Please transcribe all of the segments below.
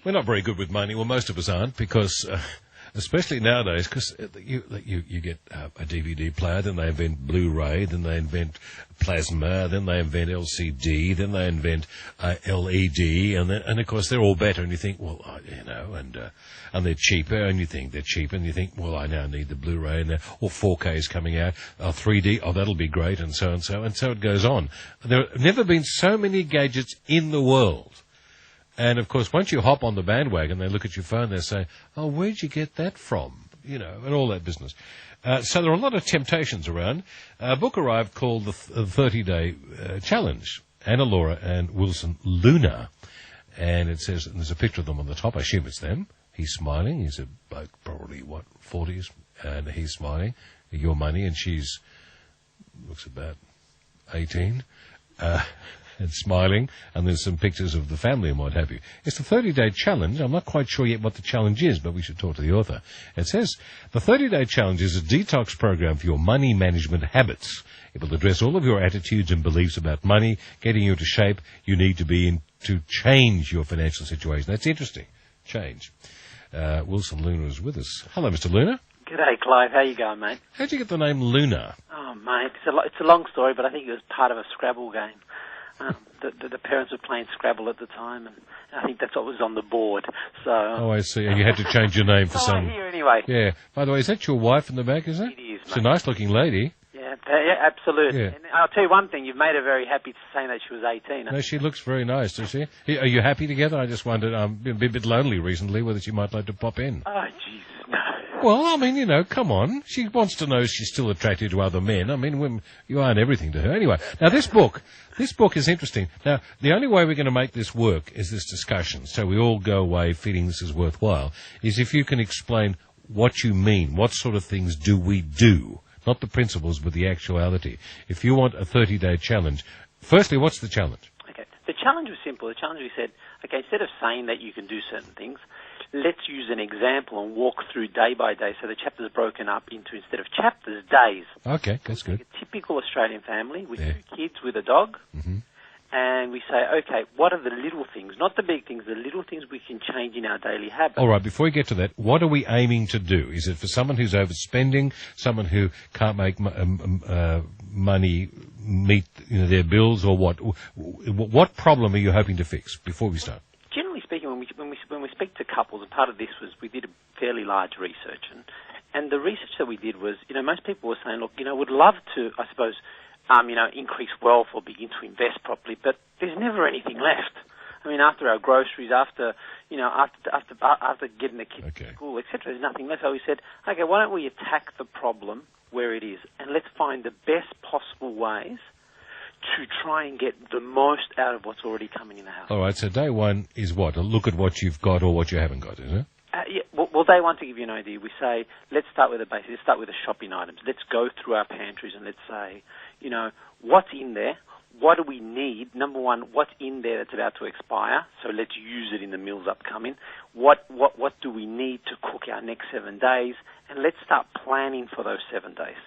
We're not very good with money. Well, most of us aren't, because especially nowadays, because you get a DVD player, then they invent Blu-ray, then they invent plasma, then they invent LCD, then they invent LED, and of course they're all better. And you think, well, and they're cheaper, and you think they're cheaper, and you think, well, I now need the Blu-ray, or 4K is coming out, 3D, that'll be great, and so it goes on. There have never been so many gadgets in the world. And, of course, once you hop on the bandwagon, they look at your phone, they say, oh, where'd you get that from? And all that business. So there are a lot of temptations around. A book arrived called The 30-Day Challenge, Anna Laura and Wilson Luna. And it says, and there's a picture of them on the top. I assume it's them. He's smiling. He's a bloke, probably, 40s, and he's smiling. Your money, and she's, looks about 18. And smiling, and there's some pictures of the family and what have you. It's the 30-day challenge. I'm not quite sure yet what the challenge is, but we should talk to the author. It says, the 30-day challenge is a detox program for your money management habits. It will address all of your attitudes and beliefs about money, getting you into shape you need to be in to change your financial situation. That's interesting. Change. Wilson Luna is with us. Hello, Mr. Luna. G'day, Clive. How you going, mate? How'd you get the name Luna? Oh, mate, it's a long story, but I think it was part of a Scrabble game. The parents were playing Scrabble at the time, and I think that's what was on the board. So. Oh, I see. And you had to change your name for some. Here anyway. Yeah. By the way, is that your wife in the back? Is it? It is. She's a nice-looking lady. Yeah, absolutely. Yeah. And I'll tell you one thing: you've made her very happy saying that she was 18. No, she looks very nice, does she? Are you happy together? I just wondered. I've been a bit lonely recently. Whether she might like to pop in. Oh, Jesus, no. Well, I mean, come on. She wants to know if she's still attracted to other men. I mean, you aren't everything to her. Anyway, now this book is interesting. Now, the only way we're going to make this work is this discussion, so we all go away feeling this is worthwhile, is if you can explain what you mean. What sort of things do we do? Not the principles, but the actuality. If you want a 30-day challenge, firstly, what's the challenge? Okay. The challenge was simple. The challenge, we said, okay, instead of saying that you can do certain things, let's use an example and walk through day by day. So the chapter's broken up into, instead of chapters, days. Okay, that's good. A typical Australian family with 2 kids with a dog. Mm-hmm. And we say, okay, what are the little things, not the big things, the little things we can change in our daily habits. All right, before we get to that, what are we aiming to do? Is it for someone who's overspending, someone who can't make money meet their bills, or what? What problem are you hoping to fix before we start? Generally speaking, when we speak to couples, and part of this was we did a fairly large research, and the research that we did was, most people were saying, look, would love to, I suppose, increase wealth or begin to invest properly, but there's never anything left. I mean, after our groceries, after getting the kids to school, etc., there's nothing left. So we said, okay, why don't we attack the problem where it is, and let's find the best possible ways to try and get the most out of what's already coming in the house. All right, so day one is what? A look at what you've got or what you haven't got, is it? Well, day one, to give you an idea, we say, let's start with the basics. Let's start with the shopping items. Let's go through our pantries and let's say, what's in there? What do we need? Number one, what's in there that's about to expire? So let's use it in the meals upcoming. What do we need to cook our next 7 days? And let's start planning for those 7 days.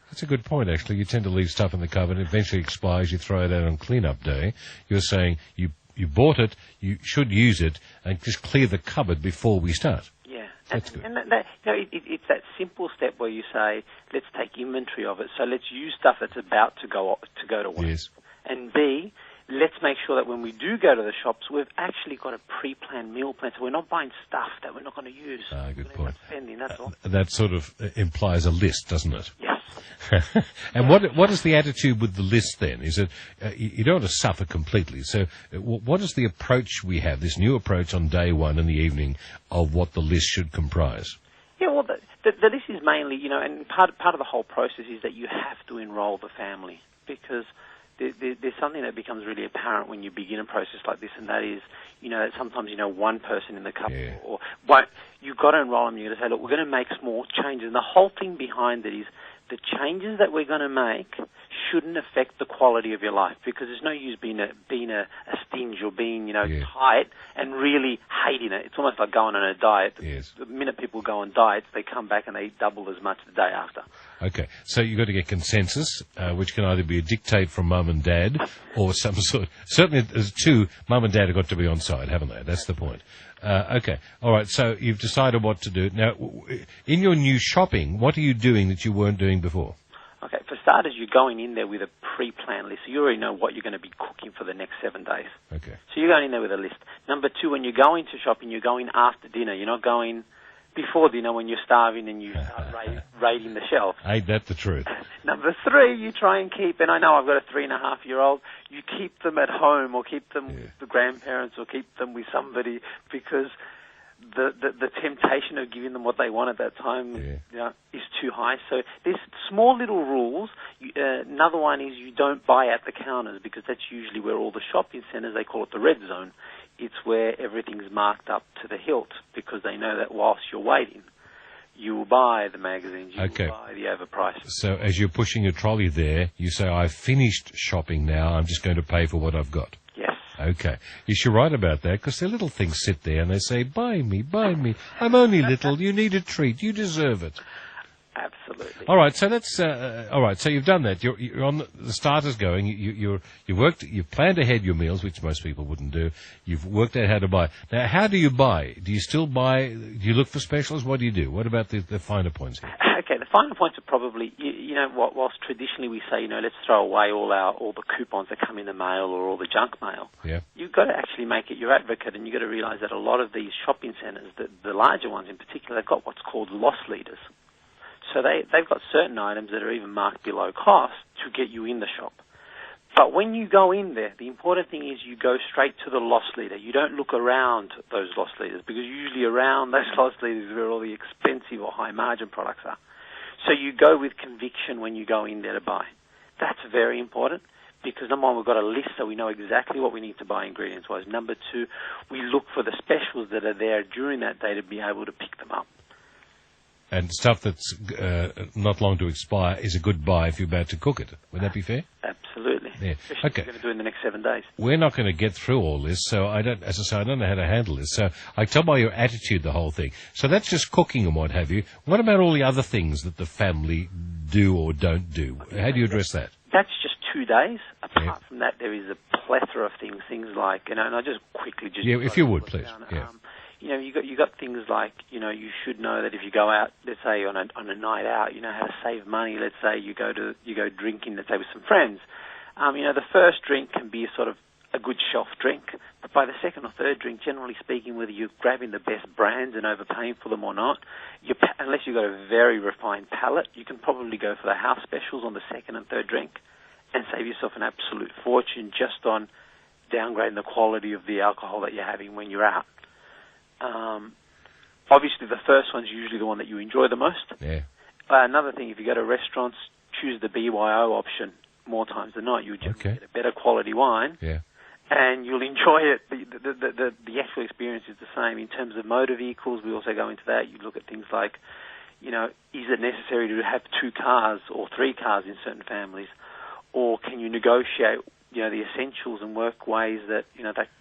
That's a good point, actually. You tend to leave stuff in the cupboard, it eventually expires, you throw it out on clean-up day. You're saying you bought it, you should use it, and just clear the cupboard before we start. Yeah. That's good. And it's that simple step where you say, let's take inventory of it. So let's use stuff that's about to go to waste. Yes. And B, let's make sure that when we do go to the shops, we've actually got a pre-planned meal plan, so we're not buying stuff that we're not going to use. Good point. Spending, that's all. That sort of implies a list, doesn't it? Yes. And what is the attitude with the list then? Is it you don't want to suffer completely? So what is the approach we have, this new approach on day one in the evening of what the list should comprise? Yeah, well, the list is mainly, and part of the whole process is that you have to enroll the family, because there's something that becomes really apparent when you begin a process like this, and that is, that sometimes, one person in the couple, you've got to enroll them, you've got to say, look, we're going to make small changes. And the whole thing behind it is the changes that we're going to make shouldn't affect the quality of your life, because there's no use being a stinge or being, tight and really hating it. It's almost like going on a diet. Yes. The minute people go on diets, they come back and they eat double as much the day after. Okay, so you've got to get consensus, which can either be a dictate from mum and dad or some sort. Certainly, there's two. Mum and dad have got to be on side, haven't they? That's the point. Okay, all right. So you've decided what to do now. In your new shopping, what are you doing that you weren't doing before? Okay, for starters, you're going in there with a pre-planned list, so you already know what you're going to be cooking for the next 7 days. Okay. So you're going in there with a list. Number two, when you're going to shopping, you're going after dinner. You're not going before dinner when you're starving and you start raiding the shelf. Ain't that the truth? Number three, you try and keep, and I know I've got a 3.5-year-old, you keep them at home or keep them with the grandparents or keep them with somebody, because the temptation of giving them what they want at that time is too high. So there's small little rules. Another one is you don't buy at the counters, because that's usually where all the shopping centres, they call it the red zone. It's where everything's marked up to the hilt, because they know that whilst you're waiting, you will buy the magazines, you will buy the overpriced. So as you're pushing your trolley there, you say, I've finished shopping now, I'm just going to pay for what I've got. Yes. Okay. You should write about that, because the little things sit there and they say, buy me, I'm only little, you need a treat, you deserve it. Absolutely. All right, so that's all right. So you've done that. You're on the starters going. You've planned ahead your meals, which most people wouldn't do. You've worked out how to buy. Now, how do you buy? Do you still buy? Do you look for specials? What do you do? What about the finer points here? Okay, the finer points are probably whilst traditionally we say let's throw away all the coupons that come in the mail or all the junk mail. Yeah. You've got to actually make it your advocate, and you've got to realise that a lot of these shopping centres, the larger ones in particular, they've got what's called loss leaders. So they've got certain items that are even marked below cost to get you in the shop. But when you go in there, the important thing is you go straight to the loss leader. You don't look around those loss leaders, because usually around those loss leaders is where all the expensive or high margin products are. So you go with conviction when you go in there to buy. That's very important, because number one, we've got a list so we know exactly what we need to buy ingredients-wise. Number two, we look for the specials that are there during that day to be able to pick them up. And stuff that's not long to expire is a good buy if you're about to cook it. Would that be fair? Absolutely. Yeah. Especially Okay. if you're going to do it in the next 7 days. We're not going to get through all this, so I don't know how to handle this. So I tell by your attitude the whole thing. So that's just cooking and what have you. What about all the other things that the family do or don't do? How do you address that? That's just 2 days. Apart from that, there is a plethora of things like, and I just quickly if you would, please. Yeah. You got things like, you should know that if you go out, let's say on a night out, you know how to save money. Let's say you go drinking, let's say with some friends. The first drink can be sort of a good shelf drink, but by the second or third drink, generally speaking, whether you're grabbing the best brands and overpaying for them or not, unless you've got a very refined palate, you can probably go for the house specials on the second and third drink and save yourself an absolute fortune just on downgrading the quality of the alcohol that you're having when you're out. Obviously, the first one's usually the one that you enjoy the most. Yeah. Another thing, if you go to restaurants, choose the BYO option more times than not. You generally get a better quality wine, and you'll enjoy it. The actual experience is the same. In terms of motor vehicles, we also go into that. You look at things like, is it necessary to have 2 cars or 3 cars in certain families, or can you negotiate the essentials and work ways that,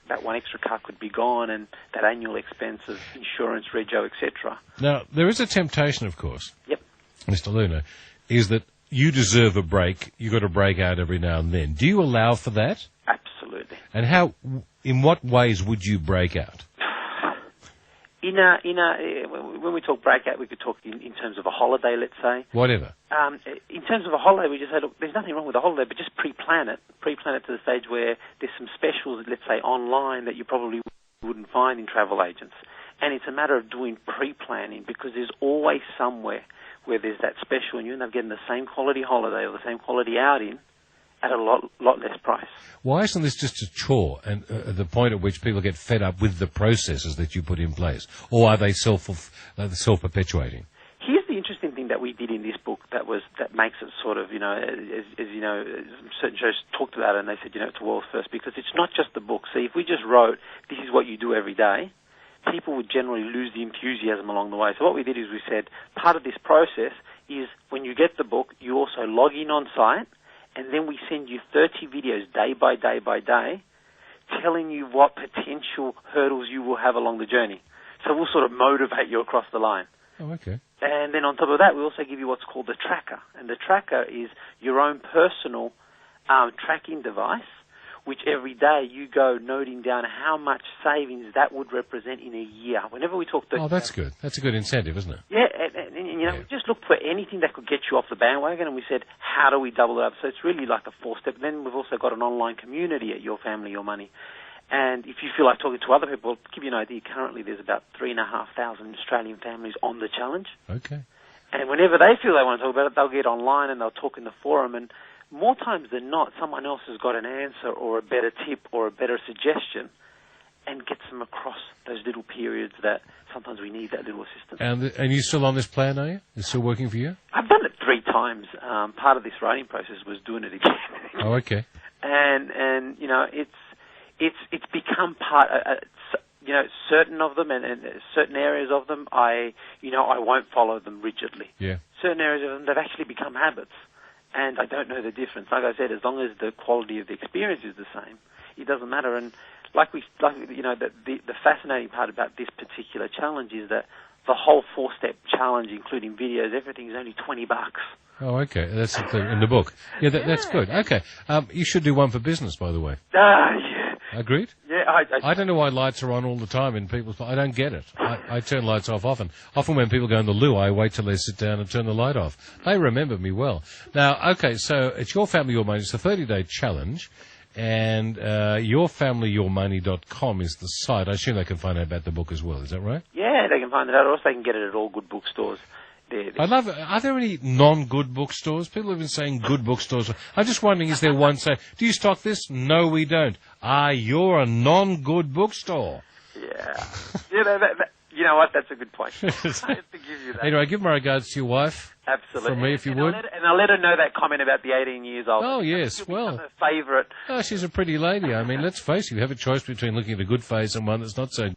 that one extra car could be gone, and that annual expense of insurance, rego, etc. Now, there is a temptation, of course. Yep. Mr. Luna, is that you deserve a break. You've got to break out every now and then. Do you allow for that? Absolutely. And in what ways would you break out? When we talk breakout, we could talk in terms of a holiday, let's say. Whatever. In terms of a holiday, we just say, look, there's nothing wrong with a holiday, but just pre-plan it. Pre-plan it to the stage where there's some specials, let's say, online that you probably wouldn't find in travel agents. And it's a matter of doing pre-planning, because there's always somewhere where there's that special and you end up getting the same quality holiday or the same quality outing at a lot less price. Why isn't this just a chore, and the point at which people get fed up with the processes that you put in place? Or are they self-perpetuating? Here's the interesting thing that we did in this book that makes it sort of, certain shows talked about it and they said, it's a world's first, because it's not just the book. See, if we just wrote, this is what you do every day, people would generally lose the enthusiasm along the way. So what we did is we said, part of this process is when you get the book, you also log in on site, and then we send you 30 videos day by day by day telling you what potential hurdles you will have along the journey. So we'll sort of motivate you across the line. Oh, okay. And then on top of that, we also give you what's called the tracker. And the tracker is your own personal tracking device, which every day you go noting down how much savings that would represent in a year. Whenever we talk... Oh, that's good. That's a good incentive, isn't it? Yeah, and you know, we just looked for anything that could get you off the bandwagon, and we said, how do we double it up? So it's really like a four-step. Then we've also got an online community at Your Family, Your Money. And if you feel like talking to other people, to give you an idea, currently there's about 3,500 Australian families on the challenge. Okay. And whenever they feel they want to talk about it, they'll get online and they'll talk in the forum. And more times than not, someone else has got an answer or a better tip or a better suggestion and gets them across those little periods that sometimes we need that little assistance. And you still on this plan, are you? It's still working for you? I've done it 3 times. Part of this writing process was doing it again. Oh, okay. And you know, it's become part. You know, certain of them and certain areas of them, I won't follow them rigidly. Yeah. Certain areas of them, they've actually become habits, and I don't know the difference. Like I said, as long as the quality of the experience is the same, it doesn't matter. And the fascinating part about this particular challenge is that the whole 4-step challenge, including videos, everything is only $20. Oh, okay. That's in the book. Yeah, that's good. Okay. You should do one for business, by the way. Yeah. Agreed? Yeah, I don't know why lights are on all the time in people's... I don't get it. I turn lights off often. Often when people go in the loo, I wait till they sit down and turn the light off. They remember me well. Now, okay, so it's Your Family, Your Money. It's a 30-day challenge. And yourfamilyyourmoney.com is the site. I assume they can find out about the book as well. Is that right? Yeah, they can find it out. Also, they can get it at all good bookstores. I love it. Are there any non-good bookstores? People have been saying good bookstores. I'm just wondering, is there one say, do you stock this? No, we don't. You're a non-good bookstore. Yeah. You know what? That's a good point. I have to give you that. Anyway, give my regards to your wife. Absolutely. From me, if you would. I'll let her know that comment about the 18 years old. Oh, yes. Well. Her favourite. Oh, she's a pretty lady. I mean, let's face it. You have a choice between looking at a good face and one that's not so